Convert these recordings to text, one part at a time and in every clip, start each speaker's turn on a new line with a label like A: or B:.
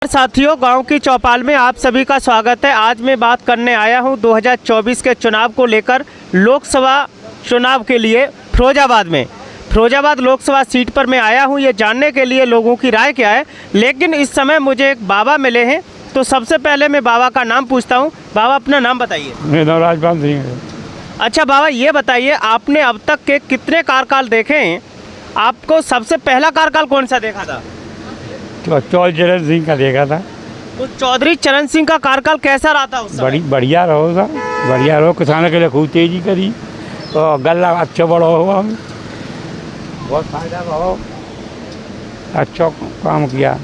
A: साथियों, गांव की चौपाल में आप सभी का स्वागत है। आज मैं बात करने आया हूं 2024 के चुनाव को लेकर। लोकसभा चुनाव के लिए फिरोजाबाद लोकसभा सीट पर मैं आया हूं ये जानने के लिए लोगों की राय क्या है। लेकिन इस समय मुझे एक बाबा मिले हैं, तो सबसे पहले मैं बाबा का नाम पूछता हूं। बाबा, अपना नाम बताइए।
B: मेरा नाम राजपाल सिंह है।
A: अच्छा बाबा, ये बताइए, आपने अब तक के कितने कार्यकाल देखे हैं? आपको सबसे पहला कार्यकाल कौन सा देखा था?
B: तो चौधरी चरण सिंह का देखा था।
A: तो चौधरी चरण सिंह का कार्यकाल कैसा रहा था उस समय?
B: बढ़िया रहो, किसानों के लिए खूब तेजी करी और गल्ला अच्छा बड़ा हुआ, बहुत फायदा रहो, अच्छा काम किया।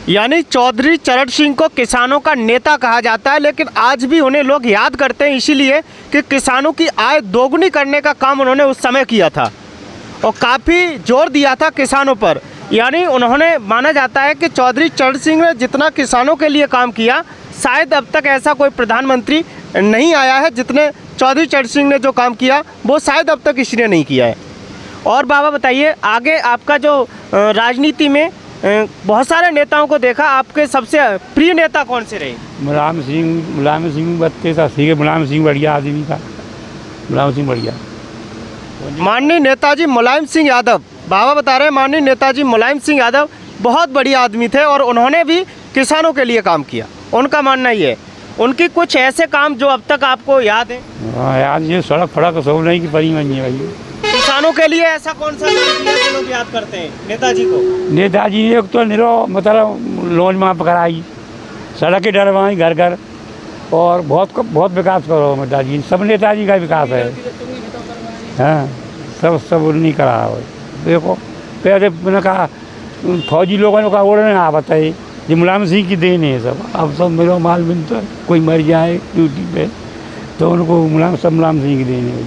A: यानी चौधरी चरण सिंह को किसानों का नेता कहा जाता है, लेकिन आज भी उन्हें लोग याद करते हैं इसीलिए कि किसानों की आय दोगुनी करने का काम उन्होंने उस समय किया था और काफ़ी जोर दिया था किसानों पर। यानी उन्होंने, माना जाता है कि चौधरी चरण सिंह ने जितना किसानों के लिए काम किया, शायद अब तक ऐसा कोई प्रधानमंत्री नहीं आया है जितने चौधरी चरण सिंह ने जो काम किया वो शायद अब तक किसी ने नहीं किया है। और बाबा बताइए, आगे आपका जो राजनीति में बहुत सारे नेताओं को देखा, आपके सबसे प्रिय नेता कौन से रहे?
B: मुलायम सिंह बत्ते था, मुलायम सिंह बढ़िया आदमी था, मुलायम सिंह बढ़िया।
A: माननीय नेताजी मुलायम सिंह यादव, बाबा बता रहे हैं माननीय नेताजी मुलायम सिंह यादव बहुत बढ़िया आदमी थे और उन्होंने भी किसानों के लिए काम किया। उनका मानना ही है। उनकी कुछ ऐसे काम जो अब तक आपको याद है?
B: हाँ याद, ये सड़क फड़क सब नहीं की परी मनी है भाई।
A: किसानों के लिए ऐसा कौन सा काम किया जो लोग याद करते हैं नेताजी को?
B: नेताजी ने तो निरो मतलब लोन माफ कराई, सड़कें डरवाई घर घर, और बहुत विकास करो नेताजी। सब नेताजी का विकास है। हाँ, सब नहीं करा है। देखो पहले मैंने कहा फौजी लोगों ने कहा उड़ने आ बताए, ये मुलायम सिंह की देन है सब। अब सब मेरा माल मिलता है, कोई मर जाए ड्यूटी पे तो उनको मुलायम सिंह की देन है।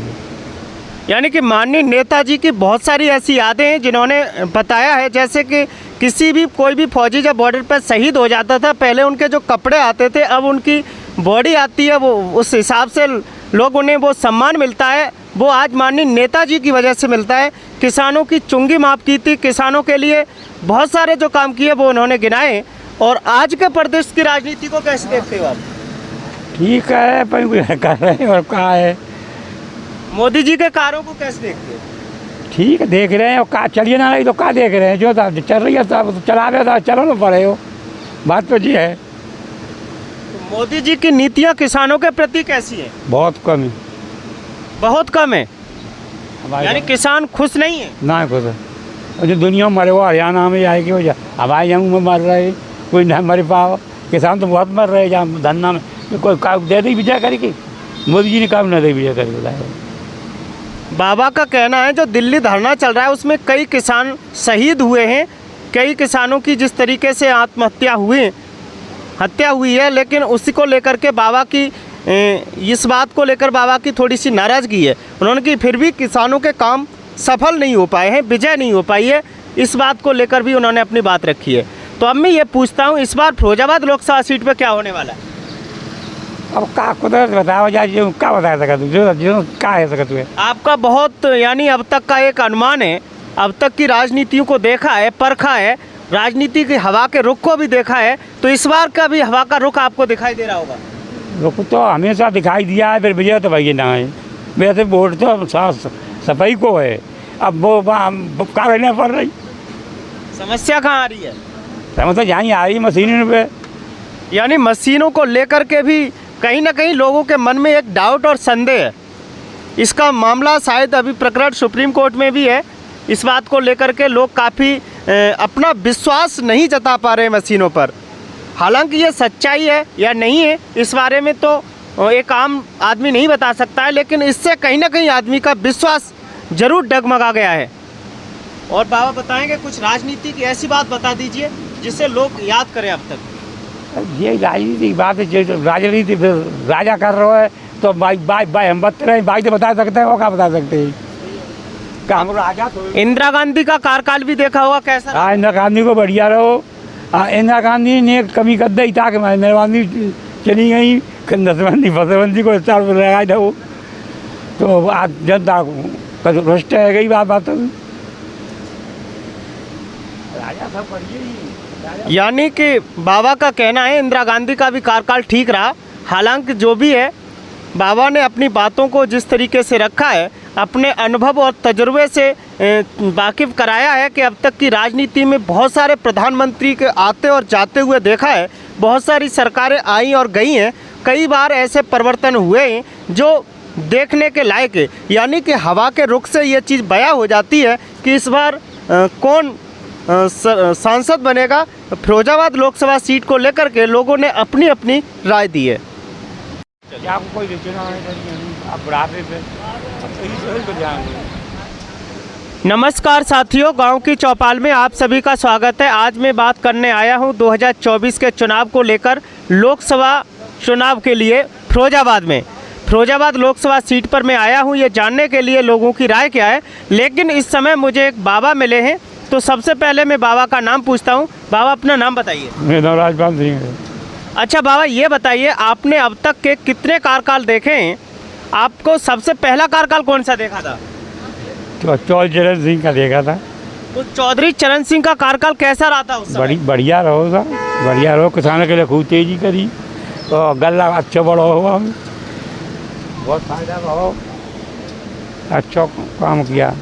A: यानी कि माननीय नेताजी की बहुत सारी ऐसी यादें हैं जिन्होंने बताया है, जैसे कि कोई भी फौजी जब बॉर्डर पर शहीद हो जाता था, पहले उनके जो कपड़े आते थे, अब उनकी बॉडी आती है, वो उस हिसाब से लोग उन्हें वो सम्मान मिलता है, वो आज माननीय नेताजी की वजह से मिलता है। किसानों की चुंगी माफ़ की थी, किसानों के लिए बहुत सारे जो काम किए वो उन्होंने गिनाए। और आज के प्रदेश की राजनीति को कैसे देखते हो आप?
B: ठीक है, पर कर रहे हैं और कहा है।
A: मोदी जी के कार्यों को कैसे देखते हो?
B: ठीक है, देख रहे हैं। और का चलिए ना रही तो क्या देख रहे हैं, जो चल रही है तो चला रहे था, चलो ना पड़े हो, बात तो जी है।
A: तो मोदी जी की नीतियाँ किसानों के प्रति कैसी है?
B: बहुत कम है।
A: बहुत कम है, यानी किसान खुश नहीं है?
B: ना खुश है। और जो दुनिया में मरे वो हरियाणा में जाएगी, हो जा हवाई जंग में मर रहे, कोई नहीं मर पाओ। किसान तो बहुत मर रहे जहाँ धरना में, तो कोई काम दे दी विजय करेगी। मोदी जी ने काम न दे विजय करेगी।
A: बाबा का कहना है जो दिल्ली धरना चल रहा है उसमें कई किसान शहीद हुए हैं, कई किसानों की जिस तरीके से हत्या हुई है, लेकिन उसी को लेकर के बाबा की इस बात को लेकर बाबा की थोड़ी सी नाराज़गी है। उन्होंने कि फिर भी किसानों के काम सफल नहीं हो पाए हैं, विजय नहीं हो पाई है, इस बात को लेकर भी उन्होंने अपनी बात रखी है। तो अब मैं ये पूछता हूँ, इस बार फिरोजाबाद लोकसभा सीट पे क्या होने वाला है?
B: अब क्या कुदरत बताओ, क्या बता सका तू, जो क्या है सका तुझे?
A: आपका बहुत, यानी अब तक का एक अनुमान है, अब तक की राजनीतियों को देखा है, परखा है, राजनीति की हवा के रुख को भी देखा है, तो इस बार का भी हवा का रुख आपको दिखाई दे रहा होगा?
B: रुख तो हमेशा दिखाई दिया है, फिर विजय तो भैया ना है। वैसे वोट तो सफाई को है। अब वो क्या रहने पड़ रही,
A: समस्या कहाँ आ रही है?
B: समस्या जहाँ आ रही मशीनों पे।
A: यानी मशीनों को लेकर के भी कहीं ना कहीं लोगों के मन में एक डाउट और संदेह है। इसका मामला शायद अभी प्रकरण सुप्रीम कोर्ट में भी है। इस बात को लेकर के लोग काफ़ी अपना विश्वास नहीं जता पा रहे मशीनों पर। हालांकि ये सच्चाई है या नहीं है, इस बारे में तो एक आम आदमी नहीं बता सकता है, लेकिन इससे कहीं ना कहीं आदमी का विश्वास जरूर डगमगा गया है। और बाबा बताएंगे कुछ राजनीति की ऐसी बात बता दीजिए जिसे लोग याद करें अब तक।
B: ये राजनीति की बात है, जो राजनीति राजा कर रहा है तो भाई हम बता रहे हैं, भाई तो बता सकते हैं, वो क्या बता सकते हैं क्या हम राजा? तो
A: इंदिरा गांधी का कार्यकाल भी देखा होगा कैसा?
B: हाँ, इंदिरा गांधी को बढ़िया रहो। इंदिरा गांधी ने कमी कर दी था कि इंदिरा गांधी चली गई, नसबंदी फसबंदी को स्टार पर लगाई था वो, तो आज जनता को रुष्ट है गई बात। राजा सब बढ़िया ही
A: यानी कि बाबा का कहना है इंदिरा गांधी का भी कार्यकाल ठीक रहा। हालांकि जो भी है, बाबा ने अपनी बातों को जिस तरीके से रखा है, अपने अनुभव और तजुर्बे से वाकिफ़ कराया है कि अब तक की राजनीति में बहुत सारे प्रधानमंत्री के आते और जाते हुए देखा है, बहुत सारी सरकारें आई और गई हैं, कई बार ऐसे परिवर्तन हुए हैं जो देखने के लायक है। यानी कि हवा के रुख से ये चीज़ बयां हो जाती है कि इस बार कौन सांसद बनेगा। फिरोजाबाद लोकसभा सीट को लेकर के लोगों ने अपनी अपनी राय दी है।
B: आपको कोई चुनाव नहीं, आप बुढ़ापे पे
A: नमस्कार साथियों, गांव की चौपाल में आप सभी का स्वागत है। आज मैं बात करने आया हूं 2024 के चुनाव को लेकर, लोकसभा चुनाव के लिए फिरोजाबाद लोकसभा सीट पर मैं आया हूं ये जानने के लिए लोगों की राय क्या है। लेकिन इस समय मुझे एक बाबा मिले हैं, तो सबसे पहले मैं बाबा का नाम पूछता हूं। बाबा अपना नाम बताइए।
B: मेरा नाम राजपाल सिंह है।
A: अच्छा बाबा, ये बताइए आपने अब तक के कितने कार्यकाल देखे हैं? आपको सबसे पहला कार्यकाल कौन सा देखा था?
B: तो चौधरी चरण सिंह का देखा था।
A: तो चौधरी चरण सिंह का कार्यकाल कैसा रहा था उस समय?
B: बढ़िया रहो, किसानों के लिए खूब तेजी करी और गल्ला अच्छा बड़ा हुआ, बहुत फायदा हो, अच्छा काम किया।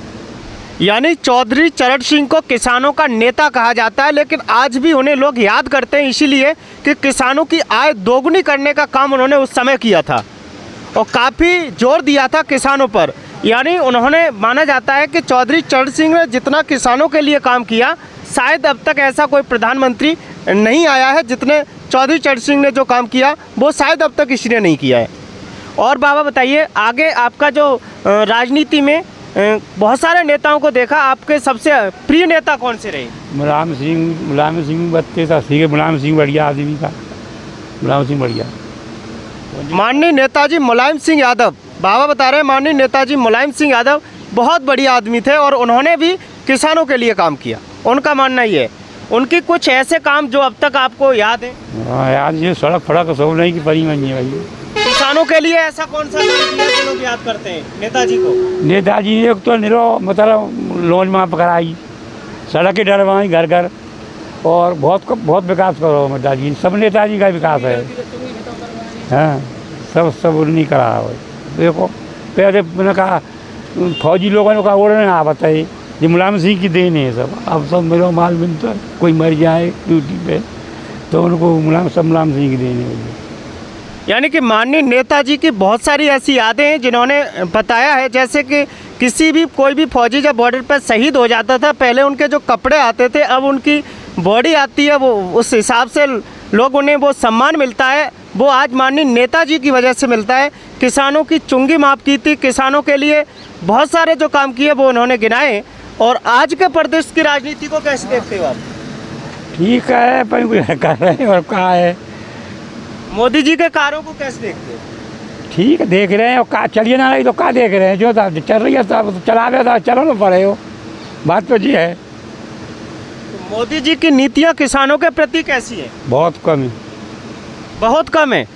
A: यानी चौधरी चरण सिंह को किसानों का नेता कहा जाता है, लेकिन आज भी उन्हें लोग याद करते हैं इसीलिए कि किसानों की आय दोगुनी करने का काम उन्होंने उस समय किया था और काफ़ी जोर दिया था किसानों पर। यानी उन्होंने, माना जाता है कि चौधरी चरण सिंह ने जितना किसानों के लिए काम किया, शायद अब तक ऐसा कोई प्रधानमंत्री नहीं आया है जितने चौधरी चरण सिंह ने जो काम किया वो शायद अब तक किसी ने नहीं किया है। और बाबा बताइए, आगे आपका जो राजनीति में बहुत सारे नेताओं को देखा, आपके सबसे प्रिय नेता कौन से रहे?
B: मुलायम सिंह बत्ते था, मुलायम सिंह बढ़िया आदमी था, मुलायम सिंह बढ़िया।
A: माननीय नेताजी मुलायम सिंह यादव, बाबा बता रहे हैं माननीय नेताजी मुलायम सिंह यादव बहुत बढ़िया आदमी थे और उन्होंने भी किसानों के लिए काम किया। उनका मानना ये है, उनकी कुछ ऐसे काम जो अब तक आपको याद है?
B: हाँ याद, ये सड़क फड़क सब नहीं की परी मंगी है भाई।
A: किसानों के लिए ऐसा कौन सा काम किया जो लोग याद करते हैं नेताजी को?
B: नेताजी ने एक तो मतलब लोन माफ कराई, सड़कें डरवाई घर घर, और बहुत विकास करो नेताजी। सब नेताजी का विकास है। हाँ, सब उन्हीं करा है। देखो पहले मैंने कहा फौजी लोगों ने कहा उड़ने आ बताइए, ये मुलायम सिंह की देन है सब। अब सब मेरा माल मिलता है, कोई मर जाए ड्यूटी पे तो उनको मुलायम सिंह की देन है।
A: यानी कि माननीय नेताजी की बहुत सारी ऐसी यादें हैं जिन्होंने बताया है, जैसे कि कोई भी फौजी जब बॉर्डर पर शहीद हो जाता था, पहले उनके जो कपड़े आते थे, अब उनकी बॉडी आती है, वो उस हिसाब से लोग उन्हें वो सम्मान मिलता है, वो आज माननीय नेताजी की वजह से मिलता है। किसानों की चुंगी माफ़ की थी, किसानों के लिए बहुत सारे जो काम किए वो उन्होंने गिनाए। और आज के प्रदेश की राजनीति को कैसे देखते हो आप?
B: ठीक है, पर कुछ कर रहे हैं और कहा है।
A: मोदी जी के कार्यों को कैसे देखते हो?
B: ठीक है, देख रहे हैं, और का चलिए ना रही तो का देख रहे हैं, जो चल रही है तो चला रहे तो चलो ना पड़े हो, बात तो जी है।
A: तो मोदी जी की नीतियाँ किसानों के प्रति कैसी है?
B: बहुत कम है।
A: बहुत कम है,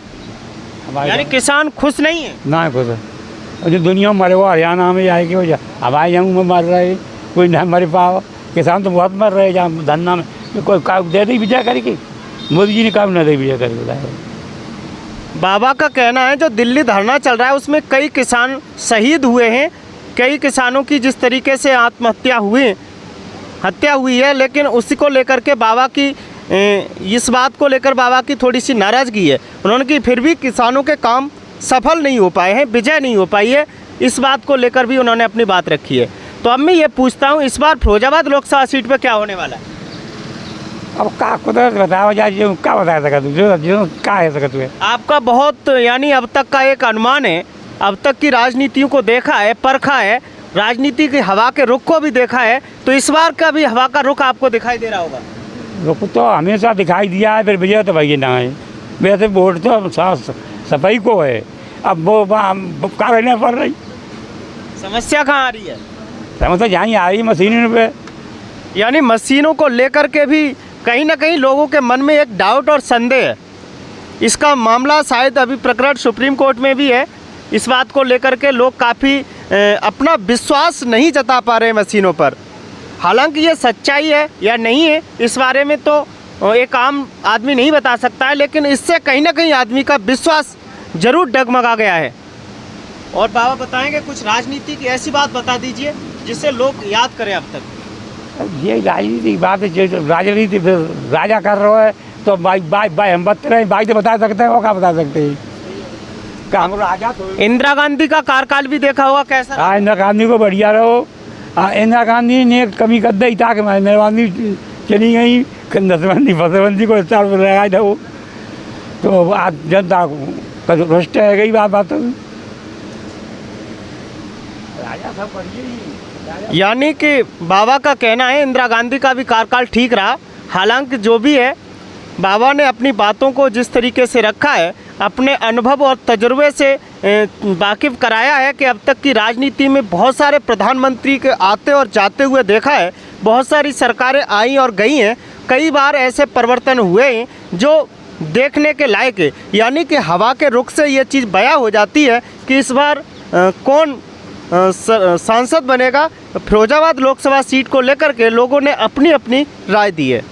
A: यानी किसान खुश नहीं है?
B: ना खुश है। और जो दुनिया में मरे वो हरियाणा में जाए कि हो जा, हवाई जंग में मर रहे, कोई नहीं मर पाओ। किसान तो बहुत मर रहे, जहाँ धरना में कोई काम दे दी विजय करके, मोदी जी ने काम न दे विजय करके।
A: बाबा का कहना है जो दिल्ली धरना चल रहा है उसमें कई किसान शहीद हुए हैं, कई किसानों की जिस तरीके से हत्या हुई है, लेकिन उसी को लेकर के बाबा की इस बात को लेकर बाबा की थोड़ी सी नाराज़गी है। उन्होंने कि फिर भी किसानों के काम सफल नहीं हो पाए हैं, विजय नहीं हो पाई है, इस बात को लेकर भी उन्होंने अपनी बात रखी है। तो अब मैं ये पूछता हूँ, इस बार फिरोजाबाद लोकसभा सीट पर क्या होने वाला है?
B: अब का कुदरत बताओ जा, जो क्या बता सका तू, जो क्या है सका तुझे?
A: आपका बहुत, यानी अब तक का एक अनुमान है, अब तक की राजनीतियों को देखा है, परखा है, राजनीति की हवा के रुख को भी देखा है, तो इस बार का भी हवा का रुख आपको दिखाई दे रहा होगा?
B: रुख तो हमेशा दिखाई दिया है, फिर विजय तो भैया ना है। वैसे वोट तो सफाई को है, अब वो क्या रहने पड़ रही।
A: समस्या कहाँ आ रही है?
B: समस्या जहाँ आ रही मशीनों पे,
A: यानी मशीनों को लेकर के भी कहीं ना कहीं लोगों के मन में एक डाउट और संदेह है। इसका मामला शायद अभी प्रकरण सुप्रीम कोर्ट में भी है। इस बात को लेकर के लोग काफ़ी अपना विश्वास नहीं जता पा रहे मशीनों पर। हालांकि ये सच्चाई है या नहीं है, इस बारे में तो एक आम आदमी नहीं बता सकता है, लेकिन इससे कहीं ना कहीं आदमी का विश्वास जरूर डगमगा गया है। और बाबा बताएंगे कुछ राजनीति की ऐसी बात बता दीजिए जिसे लोग याद करें अब तक।
B: ये राजनीति की बात है, जो राजनीति राजा कर रहा है तो भाई हम बता रहे हैं, भाई तो बता सकते हैं, वो क्या बता सकते हैं का हम राजा। तो
A: इंदिरा गांधी का कार्यकाल भी देखा होगा कैसा?
B: हाँ, इंदिरा गांधी को बढ़िया रहो। इंदिरा गांधी ने कमी कर दी ताकि इंदिरा गांधी चली गई, नसबंदी फसबंदी को स्टार पर लगाए थे वो, तो आज जनता को रुष्ट है गई बात। राजा सब बढ़िया ही।
A: यानी कि बाबा का कहना है इंदिरा गांधी का भी कार्यकाल ठीक रहा। हालांकि जो भी है, बाबा ने अपनी बातों को जिस तरीके से रखा है, अपने अनुभव और तजुर्बे से वाकिफ़ कराया है कि अब तक की राजनीति में बहुत सारे प्रधानमंत्री के आते और जाते हुए देखा है, बहुत सारी सरकारें आई और गई हैं, कई बार ऐसे परिवर्तन हुए हैं जो देखने के लायक है। यानी कि हवा के रुख से ये चीज़ बयां हो जाती है कि इस बार कौन सांसद बनेगा। फिरोजाबाद लोकसभा सीट को लेकर के लोगों ने अपनी अपनी राय दी है।